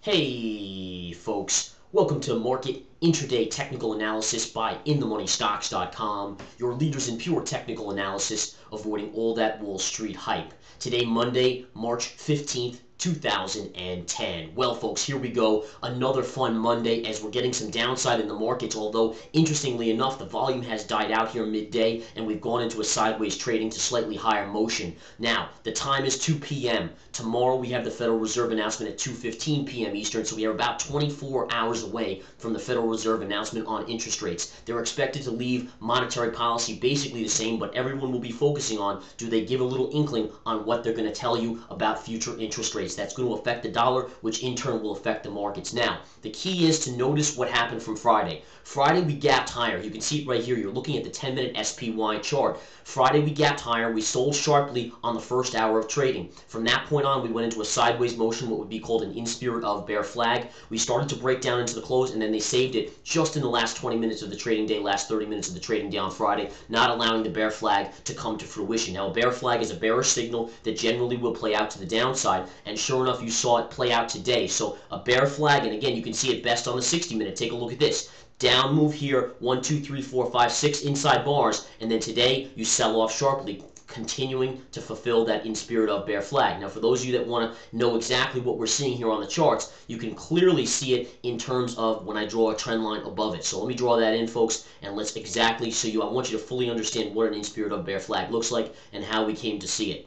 Hey folks, welcome to Market Intraday Technical Analysis by InTheMoneyStocks.com, your leaders in pure technical analysis, avoiding all that Wall Street hype. Today, Monday, March 15th, 2010. Well, folks, here we go. Another fun Monday as we're getting some downside in the markets, although, interestingly enough, the volume has died out here midday and we've gone into a sideways trading to slightly higher motion. Now, the time is 2 p.m. Tomorrow we have the Federal Reserve announcement at 2:15 p.m. Eastern, so we are about 24 hours away from the Federal Reserve announcement on interest rates. They're expected to leave monetary policy basically the same, but everyone will be focusing on, do they give a little inkling on what they're going to tell you about future interest rates? That's going to affect the dollar, which in turn will affect the markets. Now, the key is to notice what happened from Friday. Friday we gapped higher. You can see it right here. You're looking at the 10-minute SPY chart. Friday we gapped higher. We sold sharply on the first hour of trading. From that point on, we went into a sideways motion, what would be called an in spirit of bear flag. We started to break down into the close, and then they saved it just in the last 20 minutes of the trading day, last 30 minutes of the trading day on Friday, not allowing the bear flag to come to fruition. Now, a bear flag is a bearish signal that generally will play out to the downside, and sure enough, you saw it play out today. So a bear flag, and again, you can see it best on the 60-minute. Take a look at this. Down move here, 1, 2, 3, 4, 5, 6 inside bars, and then today you sell off sharply, continuing to fulfill that in spirit of bear flag. Now, for those of you that want to know exactly what we're seeing here on the charts, you can clearly see it in terms of when I draw a trend line above it. So let me draw that in, folks, and let's exactly show you. I want you to fully understand what an in spirit of bear flag looks like and how we came to see it.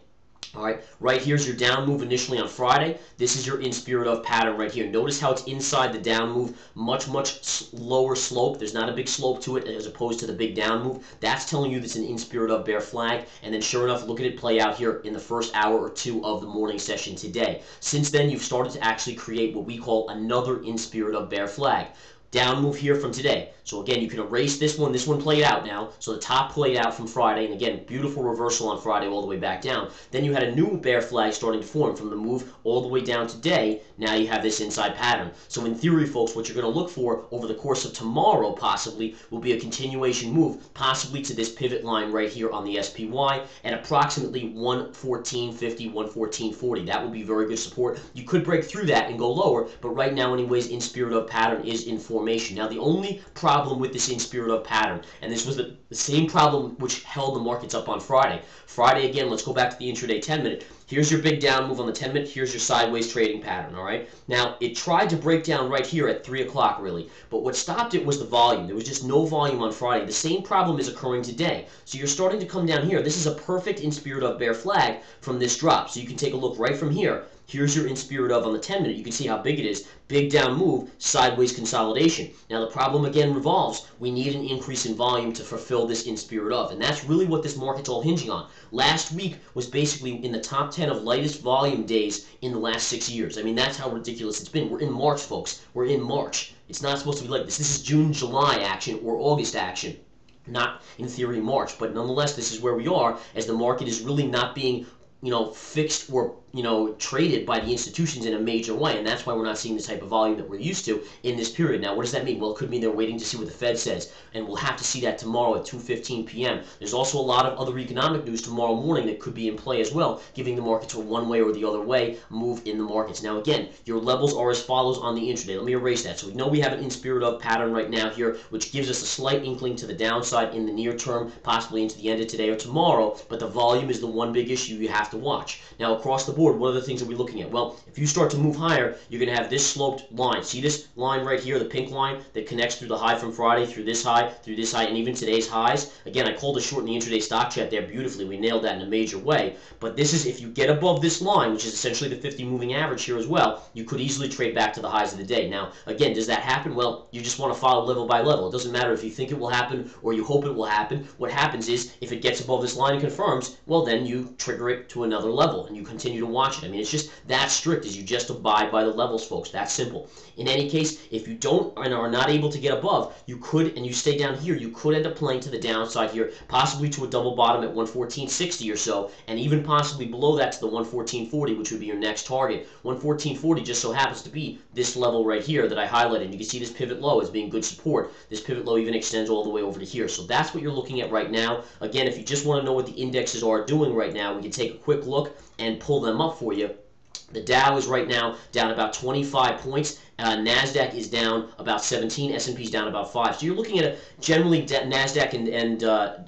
All right, right here's your down move initially on Friday. This is your in spirit of pattern right here. Notice how it's inside the down move, much lower slope. There's not a big slope to it as opposed to the big down move. That's telling you that's an in spirit of bear flag. And then sure enough, look at it play out here in the first hour or two of the morning session today. Since then, you've started to actually create what we call another in spirit of bear flag. Down move here from today. So again, you can erase this one. This one played out now. So the top played out from Friday. And again, beautiful reversal on Friday all the way back down. Then you had a new bear flag starting to form from the move all the way down today. Now you have this inside pattern. So in theory, folks, what you're going to look for over the course of tomorrow possibly will be a continuation move, possibly to this pivot line right here on the SPY at approximately 114.50, 114.40. That would be very good support. You could break through that and go lower, but right now anyways, in spirit of pattern is in formation. Now, the only problem with this in spirit of pattern, and this was the same problem which held the markets up on Friday. Friday, again, let's go back to the intraday 10-minute. Here's your big down move on the 10-minute. Here's your sideways trading pattern, all right? Now, it tried to break down right here at 3 o'clock, really. But what stopped it was the volume. There was just no volume on Friday. The same problem is occurring today. So you're starting to come down here. This is a perfect in spirit of bear flag from this drop. So you can take a look right from here. Here's your in spirit of on the 10-minute. You can see how big it is. Big down move, sideways consolidation. Now, the problem again revolves. We need an increase in volume to fulfill this in spirit of. And that's really what this market's all hinging on. Last week was basically in the top 10 of lightest volume days in the last 6 years. I mean, that's how ridiculous it's been. We're in March, folks. We're in March. It's not supposed to be like this. This is June, July action or August action. Not in theory March, but nonetheless, this is where we are as the market is really not being fixed or, traded by the institutions in a major way, and that's why we're not seeing the type of volume that we're used to in this period. Now, what does that mean? Well, it could mean they're waiting to see what the Fed says, and we'll have to see that tomorrow at 2:15 p.m. There's also a lot of other economic news tomorrow morning that could be in play as well, giving the markets a one way or the other way move in the markets. Now, again, your levels are as follows on the intraday. Let me erase that. So we know we have an in spirit of pattern right now here, which gives us a slight inkling to the downside in the near term, possibly into the end of today or tomorrow, but the volume is the one big issue you have to watch. Now, across the board, what are the things that we're looking at? Well, if you start to move higher, you're going to have this sloped line. See this line right here, the pink line that connects through the high from Friday, through this high, and even today's highs? Again, I called a short in the intraday stock chart there beautifully. We nailed that in a major way. But this is, if you get above this line, which is essentially the 50 moving average here as well, you could easily trade back to the highs of the day. Now, again, does that happen? Well, you just want to follow level by level. It doesn't matter if you think it will happen or you hope it will happen. What happens is, if it gets above this line and confirms, well, then you trigger it to another level and you continue to watch it. I mean, it's just that strict, is you just abide by the levels, folks. That's simple. In any case, if you don't and are not able to get above, you could, and you stay down here, you could end up playing to the downside here, possibly to a double bottom at 114.60 or so, and even possibly below that to the 114.40, which would be your next target. 114.40 just so happens to be this level right here that I highlighted. You can see this pivot low as being good support. This pivot low even extends all the way over to here. So that's what you're looking at right now. Again, if you just want to know what the indexes are doing right now, we can take a quick look and pull them up for you. The Dow is right now down about 25 points. NASDAQ is down about 17. S&P is down about 5. So you're looking at generally NASDAQ and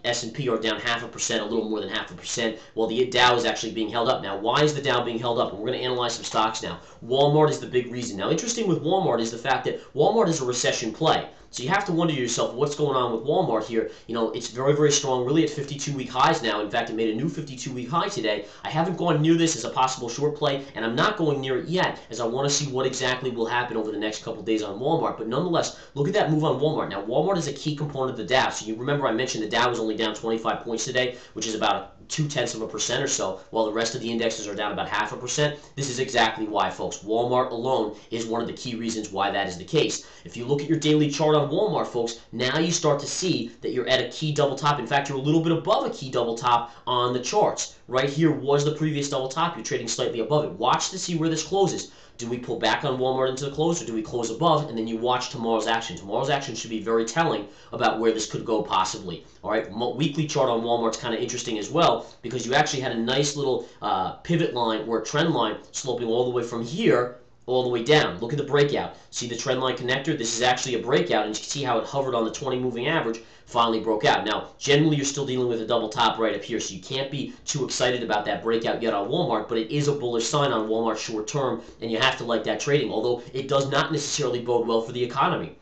S&P are down 0.5%, a little more than 0.5%, while the Dow is actually being held up. Now, why is the Dow being held up? And we're going to analyze some stocks now. Walmart is the big reason. Now, interesting with Walmart is the fact that Walmart is a recession play. So you have to wonder to yourself, what's going on with Walmart here? You know, it's very, very strong, really at 52-week highs now. In fact, it made a new 52-week high today. I haven't gone near this as a possible short play, and I'm not going near it yet, as I want to see what exactly will happen over the next couple days on Walmart. But nonetheless, look at that move on Walmart. Now, Walmart is a key component of the Dow. So you remember I mentioned the Dow was only down 25 points today, which is about 0.2% or so, while the rest of the indexes are down about 0.5%. This is exactly why, folks. Walmart alone is one of the key reasons why that is the case. If you look at your daily chart on Walmart, folks, now you start to see that you're at a key double top. In fact, you're a little bit above a key double top on the charts. Right here was the previous double top. You're trading slightly above it. Watch to see where this closes. Do we pull back on Walmart into the close, or do we close above? And then you watch tomorrow's action. Tomorrow's action should be very telling about where this could go possibly. All right, weekly chart on Walmart's kind of interesting as well, because you actually had a nice little pivot line or trend line sloping all the way from here all the way down. Look at the breakout. See the trend line connector? This is actually a breakout, and you can see how it hovered on the 20 moving average, finally broke out. Now, generally you're still dealing with a double top right up here, so you can't be too excited about that breakout yet on Walmart, but it is a bullish sign on Walmart short term, and you have to like that trading, although it does not necessarily bode well for the economy.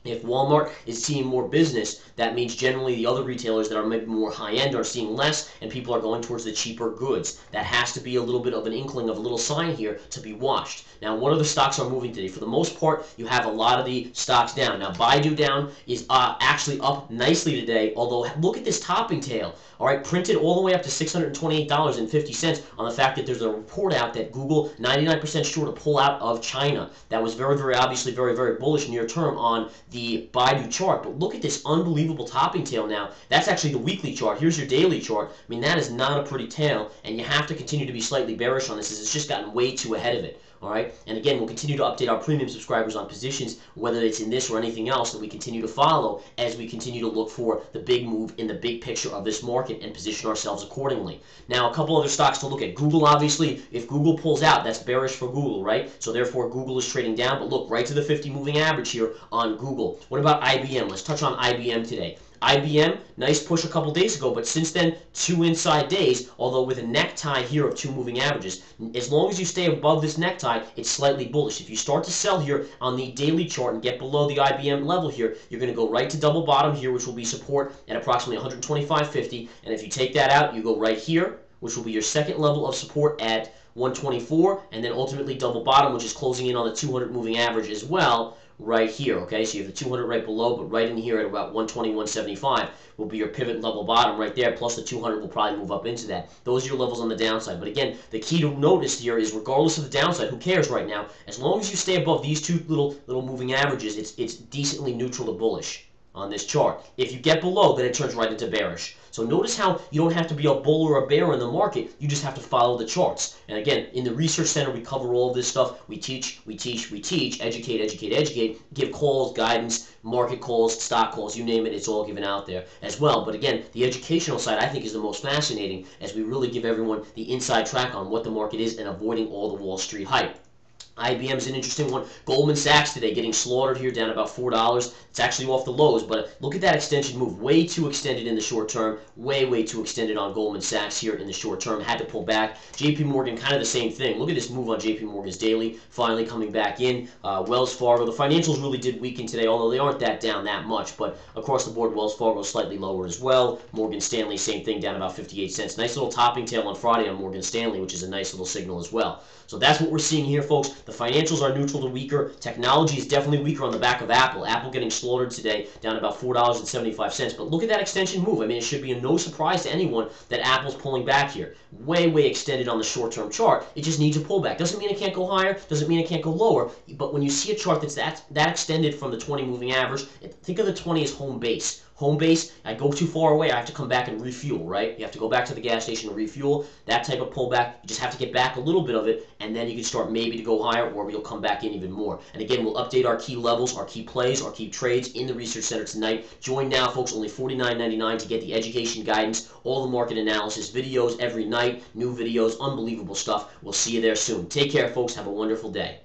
If Walmart is seeing more business, that means generally the other retailers that are maybe more high-end are seeing less, and people are going towards the cheaper goods. That has to be a little bit of an inkling of a little sign here to be watched. Now, what other stocks are moving today? For the most part, you have a lot of the stocks down. Now, Baidu down is actually up nicely today, although look at this topping tail. All right, printed all the way up to $628.50 on the fact that there's a report out that Google 99% sure to pull out of China. That was very, very obviously very, very bullish near term on the Baidu chart. But look at this unbelievable topping tail now. That's actually the weekly chart. Here's your daily chart. I mean, that is not a pretty tail, and you have to continue to be slightly bearish on this, as it's just gotten way too ahead of it. All right, and again, we'll continue to update our premium subscribers on positions, whether it's in this or anything else that we continue to follow as we continue to look for the big move in the big picture of this market and position ourselves accordingly. Now, a couple other stocks to look at. Google, obviously, if Google pulls out, that's bearish for Google, right? So therefore, Google is trading down, but look, right to the 50 moving average here on Google. What about IBM? Let's touch on IBM today. IBM, nice push a couple days ago, but since then, 2 inside days, although with a necktie here of 2 moving averages. As long as you stay above this necktie, it's slightly bullish. If you start to sell here on the daily chart and get below the IBM level here, you're going to go right to double bottom here, which will be support at approximately 125.50. And if you take that out, you go right here, which will be your second level of support at 124, and then ultimately double bottom, which is closing in on the 200 moving average as well, right here. Okay, so you have the 200 right below, but right in here at about 120, 175 will be your pivot level bottom right there, plus the 200 will probably move up into that. Those are your levels on the downside. But again, the key to notice here is regardless of the downside, who cares right now? As long as you stay above these two little moving averages, it's decently neutral to bullish on this chart. If you get below, then it turns right into bearish. So notice how you don't have to be a bull or a bear in the market. You just have to follow the charts. And again, in the Research Center, we cover all of this stuff. We teach, educate, give calls, guidance, market calls, stock calls, you name it, it's all given out there as well. But again, the educational side I think is the most fascinating, as we really give everyone the inside track on what the market is and avoiding all the Wall Street hype. IBM's an interesting one. Goldman Sachs today getting slaughtered here, down about $4. It's actually off the lows, but look at that extension move. Way too extended in the short term. Way too extended on Goldman Sachs here in the short term. Had to pull back. JP Morgan, kind of the same thing. Look at this move on JP Morgan's daily, finally coming back in. Wells Fargo, the financials really did weaken today, although they aren't that down that much, but across the board, Wells Fargo slightly lower as well. Morgan Stanley, same thing, down about 58 cents. Nice little topping tail on Friday on Morgan Stanley, which is a nice little signal as well. So that's what we're seeing here, folks. The financials are neutral to weaker. Technology is definitely weaker on the back of Apple. Apple getting slaughtered today, down about $4.75. But look at that extension move. I mean, it should be no surprise to anyone that Apple's pulling back here. Way extended on the short-term chart. It just needs a pullback. Doesn't mean it can't go higher. Doesn't mean it can't go lower. But when you see a chart that's that extended from the 20 moving average, think of the 20 as home base. Home base, I go too far away, I have to come back and refuel, right? You have to go back to the gas station and refuel. That type of pullback, you just have to get back a little bit of it, and then you can start maybe to go higher, or you'll come back in even more. And again, we'll update our key levels, our key plays, our key trades in the Research Center tonight. Join now, folks, only $49.99 to get the education guidance, all the market analysis, videos every night, new videos, unbelievable stuff. We'll see you there soon. Take care, folks. Have a wonderful day.